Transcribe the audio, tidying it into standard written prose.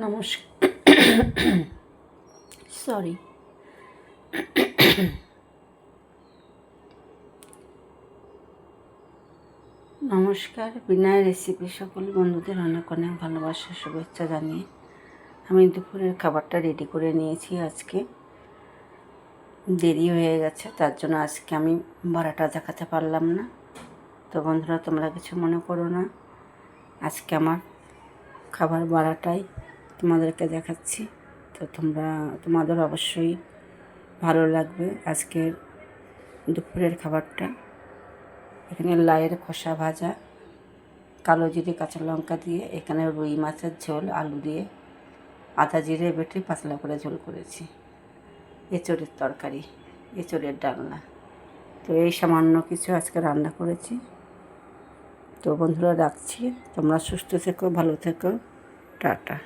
নমস্কার। সরি। নমস্কার। বিনয় রেসিপি সকল বন্ধুদের অনেক অনেক ভালোবাসা শুভেচ্ছা জানিয়ে আমি দুপুরের খাবারটা রেডি করে নিয়েছি। আজকে দেরি হয়ে গেছে, তার জন্য আজকে আমি বাড়াটা দেখাতে পারলাম না। তো বন্ধুরা, তোমরা কিছু মনে করো না, আজকে আমার খাবার বাড়াটাই তোমাদেরকে দেখাচ্ছি। তো তোমাদের অবশ্যই ভালো লাগবে আজকের দুপুরের খাবারটা। এখানে লাইয়ের খোসা ভাজা, কালো জিরে কাঁচা লঙ্কা দিয়ে, এখানে রুই মাছের ঝোল আলু দিয়ে আদা জিরে বেটে পাতলা করে ঝোল করেছি। এঁচোড়ের তরকারি, এঁচোড়ের ডালনা। তো এই সামান্য কিছু আজকে রান্না করেছি। তো বন্ধুরা, রাখছি। তোমরা সুস্থ থেকো, ভালো থেকো, টাটা।